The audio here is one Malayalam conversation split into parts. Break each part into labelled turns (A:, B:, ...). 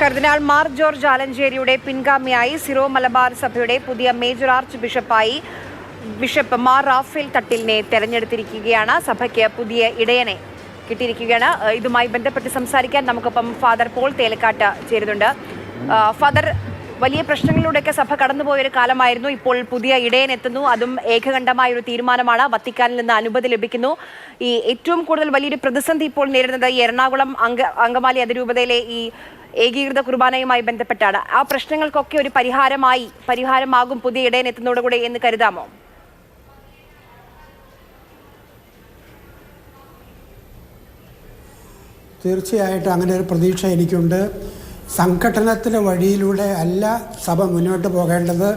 A: കർദിനാൾ മാർ ജോർജ് ആലഞ്ചേരിയുടെ പിൻഗാമിയായി സിറോ മലബാർ സഭയുടെ പുതിയ മേജർ ആർച്ച് ബിഷപ്പായി ബിഷപ്പ് മാർ റാഫേൽ തട്ടിലിനെ തെരഞ്ഞെടുത്തിരിക്കുകയാണ്. സഭയ്ക്ക് പുതിയ ഇടയനെ കിട്ടിയിരിക്കുകയാണ്. ഇതുമായി ബന്ധപ്പെട്ട് സംസാരിക്കാൻ നമുക്കൊപ്പം ഫാദർ പോൾ തേലക്കാട്ട് ചേരുന്നുണ്ട്. ഫാദർ, വലിയ പ്രശ്നങ്ങളിലൂടെയൊക്കെ സഭ കടന്നുപോയൊരു കാലമായിരുന്നു. ഇപ്പോൾ പുതിയ ഇടയൻ എത്തുന്നു, അതും ഏകകണ്ഠമായ ഒരു തീരുമാനമാണ്. വത്തിക്കാനിൽ നിന്ന് അനുമതി ലഭിക്കുന്നു. ഈ ഏറ്റവും കൂടുതൽ വലിയൊരു പ്രതിസന്ധി ഇപ്പോൾ നേരിടുന്നത് ഈ എറണാകുളം അങ്കമാലി അതിരൂപതയിലെ ഈ ഏകീകൃത കുർബാനയുമായി ബന്ധപ്പെട്ടാണ്. ആ പ്രശ്നങ്ങൾക്കൊക്കെ ഒരു പരിഹാരമാകും പുതിയ ഇടയൻ എത്തുന്നതോടുകൂടെ എന്ന് കരുതാമോ?
B: തീർച്ചയായിട്ടും അങ്ങനെ ഒരു പ്രതീക്ഷ എനിക്കുണ്ട്. സംഘടനത്തിൻ്റെ വഴിയിലൂടെ അല്ല സഭ മുന്നോട്ട് പോകേണ്ടത്.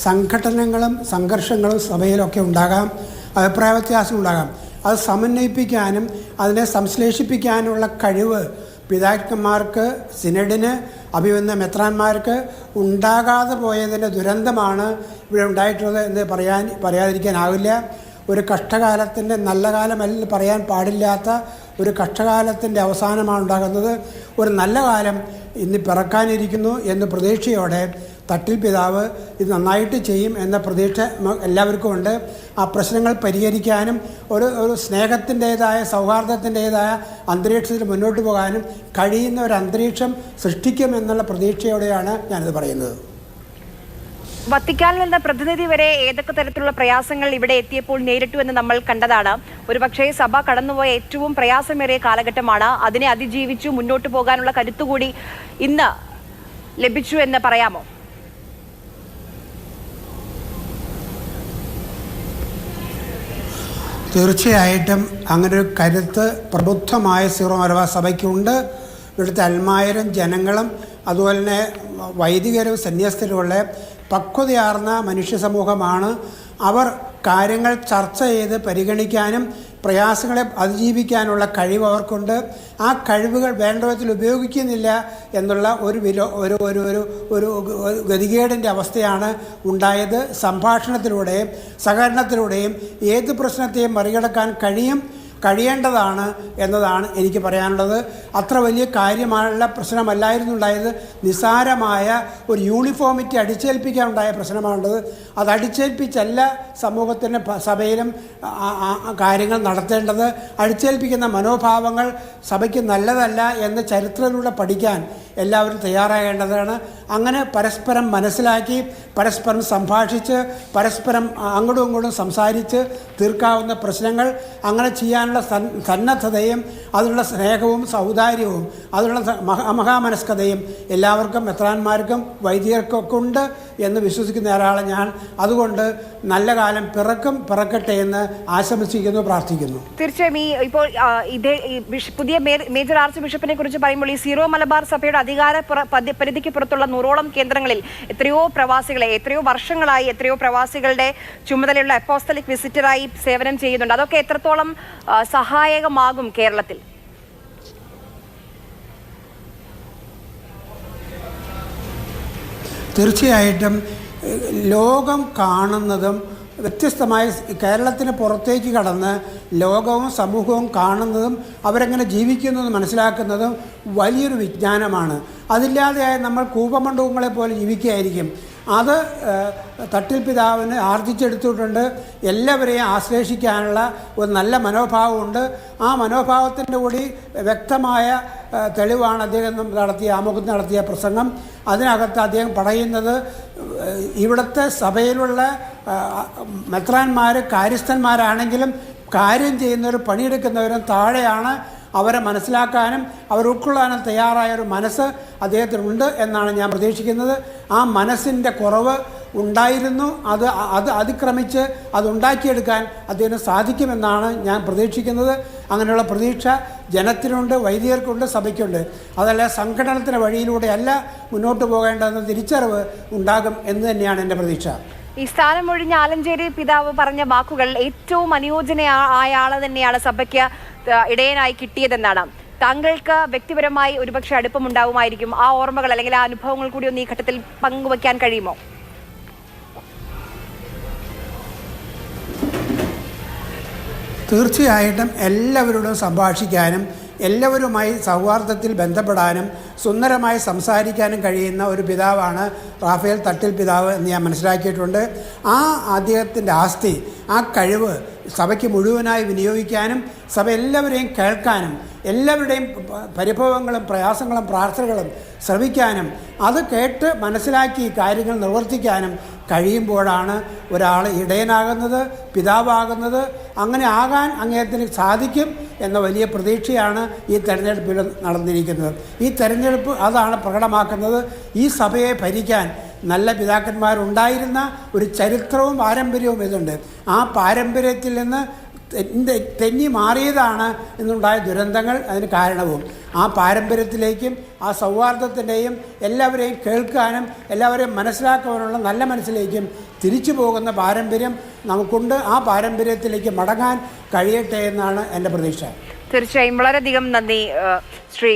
B: സംഘടനകളും സംഘർഷങ്ങളും സഭയിലൊക്കെ ഉണ്ടാകാം, അഭിപ്രായ വ്യത്യാസം ഉണ്ടാകാം. അത് സമന്വയിപ്പിക്കാനും അതിനെ സംശ്ലേഷിപ്പിക്കാനുള്ള കഴിവ് പിതാക്കന്മാർക്ക്, സിനഡിന്, അഭിവന്യ മെത്രാന്മാർക്ക് ഉണ്ടാകാതെ പോയതിൻ്റെ ദുരന്തമാണ് ഇവിടെ ഉണ്ടായിട്ടുള്ളത് എന്ന് പറയാതിരിക്കാനാവില്ല. ഒരു കഷ്ടകാലത്തിൻ്റെ നല്ല കാലമല്ല പറയാൻ പാടില്ലാത്ത ഒരു കഷ്ടകാലത്തിൻ്റെ അവസാനമാണ് ഉണ്ടാകുന്നത്. ഒരു നല്ല കാലം ഇന്ന് പിറക്കാനിരിക്കുന്നു എന്ന പ്രതീക്ഷയോടെ തട്ടിൽ പിതാവ് ഇത് നന്നായിട്ട് ചെയ്യും എന്ന പ്രതീക്ഷ എല്ലാവർക്കും ഉണ്ട്. ആ പ്രശ്നങ്ങൾ പരിഹരിക്കാനും ഒരു സ്നേഹത്തിൻ്റേതായ, സൗഹാർദ്ദത്തിൻ്റേതായ അന്തരീക്ഷത്തിൽ മുന്നോട്ട് പോകാനും കഴിയുന്ന ഒരു അന്തരീക്ഷം സൃഷ്ടിക്കുമെന്നുള്ള പ്രതീക്ഷയോടെയാണ് ഞാനിത് പറയുന്നത്.
A: വത്തിക്കാനിൽ നിന്ന് പ്രതിനിധി വരെ ഏതൊക്കെ തരത്തിലുള്ള പ്രയാസങ്ങൾ ഇവിടെ എത്തിയപ്പോൾ നേരിട്ടു എന്ന് നമ്മൾ കണ്ടതാണ്. ഒരുപക്ഷേ സഭ കടന്നുപോയ ഏറ്റവും പ്രയാസമേറിയ കാലഘട്ടമാണ്. അതിനെ അതിജീവിച്ചു മുന്നോട്ട് പോകാനുള്ള കരുത്തുകൂടി ഇന്ന് ലഭിച്ചു എന്ന് പറയാമോ?
B: തീർച്ചയായിട്ടും അങ്ങനൊരു കരുത്ത് പ്രബുദ്ധമായ സിറോ മലബാർ സഭയ്ക്കുണ്ട്. ഇവിടുത്തെ അൽമായരും ജനങ്ങളും അതുപോലെ തന്നെ വൈദികരും സന്യസ്തരുമുള്ള പക്വതയാർന്ന മനുഷ്യ സമൂഹമാണ്. അവർ കാര്യങ്ങൾ ചർച്ച ചെയ്ത് പരിഗണിക്കാനും പ്രയാസങ്ങളെ അതിജീവിക്കാനുള്ള കഴിവ് അവർക്കുണ്ട്. ആ കഴിവുകൾ വേണ്ട വിധത്തിൽ ഉപയോഗിക്കുന്നില്ല എന്നുള്ള ഒരു ഗതികേടിൻ്റെ അവസ്ഥയാണ് ഉണ്ടായത്. സംഭാഷണത്തിലൂടെയും സഹകരണത്തിലൂടെയും ഏത് പ്രശ്നത്തെയും മറികടക്കാൻ കഴിയേണ്ടതാണ് എന്നതാണ് എനിക്ക് പറയാനുള്ളത്. അത്ര വലിയ കാര്യമായുള്ള പ്രശ്നമല്ലായിരുന്നു ഉണ്ടായത്. നിസ്സാരമായ ഒരു യൂണിഫോമിറ്റി അടിച്ചേൽപ്പിക്കാനുണ്ടായ പ്രശ്നമാണുള്ളത്. അത് അടിച്ചേൽപ്പിച്ചല്ല സമൂഹത്തിൻ്റെ സഭയിലും കാര്യങ്ങൾ നടത്തേണ്ടത്. അടിച്ചേൽപ്പിക്കുന്ന മനോഭാവങ്ങൾ സഭയ്ക്ക് നല്ലതല്ല എന്ന് ചരിത്രത്തിലൂടെ പഠിക്കാൻ എല്ലാവരും തയ്യാറാകേണ്ടതാണ്. അങ്ങനെ പരസ്പരം മനസ്സിലാക്കി, പരസ്പരം സംഭാഷിച്ച്, പരസ്പരം അങ്ങോട്ടും ഇങ്ങോട്ടും സംസാരിച്ച് തീർക്കാവുന്ന പ്രശ്നങ്ങൾ അങ്ങനെ ചെയ്യാനുള്ള സന്നദ്ധതയും അതിനുള്ള സ്നേഹവും സൗദാര്യവും അതിനുള്ള മഹാമനസ്കതയും എല്ലാവർക്കും, മെത്രാന്മാർക്കും വൈദികർക്കൊക്കെ ഉണ്ട് എന്ന് വിശ്വസിക്കുന്ന ഒരാളെ ഞാൻ. അതുകൊണ്ട് നല്ല കാലം പിറക്കട്ടെ എന്ന് ആശംസിക്കുന്നു, പ്രാർത്ഥിക്കുന്നു.
A: തീർച്ചയായും ഇപ്പോൾ പുതിയ മേജർ ആർച്ച് ബിഷപ്പിനെ കുറിച്ച് പറയുമ്പോൾ ഈ സീറോ മലബാർ സഭയുടെ അധികാര പരിധിക്ക് പുറത്തുള്ള 100ഓളം കേന്ദ്രങ്ങളിൽ എത്രയോ വർഷങ്ങളായി എത്രയോ പ്രവാസികളുടെ ചുമതലയുള്ള അപ്പോസ്തലിക് വിസിറ്ററായി സേവനം ചെയ്യുന്നുണ്ട്. അതൊക്കെ എത്രത്തോളം സഹായകമാകും കേരളത്തിൽ?
B: തീർച്ചയായിട്ടും ലോകം കാണുന്നതും വ്യത്യസ്തമായ, കേരളത്തിന് പുറത്തേക്ക് കടന്ന് ലോകവും സമൂഹവും കാണുന്നതും അവരെങ്ങനെ ജീവിക്കുന്നതും മനസ്സിലാക്കുന്നതും വലിയൊരു വിജ്ഞാനമാണ്. അതില്ലാതെ നമ്മൾ കൂപമണ്ഡപങ്ങളെ പോലെ ജീവിക്കുകയായിരിക്കും. അത് തട്ടിൽ പിതാവിന് ആർജിച്ചെടുത്തിട്ടുണ്ട്. എല്ലാവരെയും ആശ്ലേഷിക്കാനുള്ള ഒരു നല്ല മനോഭാവമുണ്ട്. ആ മനോഭാവത്തിൻ്റെ കൂടി വ്യക്തമായ തെളിവാണ് അദ്ദേഹം ആമുഖത്ത് നടത്തിയ പ്രസംഗം. അതിനകത്ത് അദ്ദേഹം പറയുന്നത് ഇവിടുത്തെ സഭയിലുള്ള മെത്രാന്മാർ കാര്യസ്ഥന്മാരാണെങ്കിലും കാര്യം ചെയ്യുന്നവർ, പണിയെടുക്കുന്നവരും താഴെയാണ്. അവരെ മനസ്സിലാക്കാനും അവർ ഉൾക്കൊള്ളാനും തയ്യാറായ ഒരു മനസ്സ് അദ്ദേഹത്തിനുണ്ട് എന്നാണ് ഞാൻ പ്രതീക്ഷിക്കുന്നത്. ആ മനസ്സിൻ്റെ കുറവ് ഉണ്ടായിരുന്നു. അത് അതിക്രമിച്ച് അതുണ്ടാക്കിയെടുക്കാൻ അദ്ദേഹത്തിന് സാധിക്കുമെന്നാണ് ഞാൻ പ്രതീക്ഷിക്കുന്നത്. അങ്ങനെയുള്ള പ്രതീക്ഷ ജനത്തിനുണ്ട്, വൈദികർക്കുണ്ട്, സഭയ്ക്കുണ്ട്. അതല്ല സംഘടനത്തിൻ്റെ വഴിയിലൂടെ അല്ല മുന്നോട്ട് പോകേണ്ടതെന്ന തിരിച്ചറിവ് ഉണ്ടാകും എന്ന് തന്നെയാണ് എൻ്റെ പ്രതീക്ഷ.
A: ഈ സ്ഥാനം ഒഴിഞ്ഞ ആലഞ്ചേരി പിതാവ് പറഞ്ഞ വാക്കുകൾ ഏറ്റവും അനുയോജ്യനായ ആള് തന്നെയാണ് സഭയ്ക്ക് ഇടയനായി കിട്ടിയതെന്നാണ്. താങ്കൾക്ക് വ്യക്തിപരമായി ഒരുപക്ഷെ അടുപ്പമുണ്ടാവുമായിരിക്കും. ആ ഓർമ്മകൾ അല്ലെങ്കിൽ ആ അനുഭവങ്ങൾ കൂടി ഒന്ന് ഈ ഘട്ടത്തിൽ പങ്കുവയ്ക്കാൻ കഴിയുമോ?
B: തീർച്ചയായിട്ടും എല്ലാവരോടും സംഭാഷിക്കാനും എല്ലാവരുമായി സൗഹാർദ്ദത്തിൽ ബന്ധപ്പെടാനും സുന്ദരമായി സംസാരിക്കാനും കഴിയുന്ന ഒരു പിതാവാണ് റാഫേൽ തട്ടിൽ പിതാവ് എന്ന് ഞാൻ മനസ്സിലാക്കിയിട്ടുണ്ട്. ആ അദ്ദേഹത്തിൻ്റെ ആസ്തി, ആ കഴിവ് സഭയ്ക്ക് മുഴുവനായി വിനിയോഗിക്കാനും സഭ എല്ലാവരെയും കേൾക്കാനും എല്ലാവരുടെയും പരിഭവങ്ങളും പ്രയാസങ്ങളും പ്രാർത്ഥനകളും ശ്രവിക്കാനും അത് കേട്ട് മനസ്സിലാക്കി കാര്യങ്ങൾ നിവർത്തിക്കാനും കഴിയുമ്പോഴാണ് ഒരാൾ ഇടയനാകുന്നത്, പിതാവാകുന്നത്. അങ്ങനെ ആകാൻ അങ്ങേയത്തിന് സാധിക്കും എന്ന വലിയ പ്രതീക്ഷയാണ് ഈ തെരഞ്ഞെടുപ്പിൽ നടന്നിരിക്കുന്നത്. ഈ തെരഞ്ഞെടുപ്പ് അതാണ് പ്രകടമാക്കുന്നത്. ഈ സഭയെ ഭരിക്കാൻ നല്ല പിതാക്കന്മാരുണ്ടായിരുന്ന ഒരു ചരിത്രവും പാരമ്പര്യവും ഇതുണ്ട്. ആ പാരമ്പര്യത്തിൽ നിന്ന് തെന്നി മാറിയതാണ് എന്നുണ്ടായ ദുരന്തങ്ങൾ അതിന് കാരണവും. ആ പാരമ്പര്യത്തിലേക്കും ആ സൗഹാർദ്ദത്തിൻ്റെയും എല്ലാവരെയും കേൾക്കാനും എല്ലാവരെയും മനസ്സിലാക്കാനുള്ള നല്ല മനസ്സിലേക്കും തിരിച്ചു പോകുന്ന പാരമ്പര്യം നമുക്കുണ്ട്. ആ പാരമ്പര്യത്തിലേക്ക് മടങ്ങാൻ കഴിയട്ടെ എന്നാണ് എൻ്റെ പ്രതീക്ഷ.
A: തീർച്ചയായും വളരെയധികം നന്ദി ശ്രീ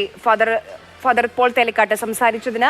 A: ഫാദർ പോൾ തേലിക്കാട്ട് സംസാരിച്ചതിന്.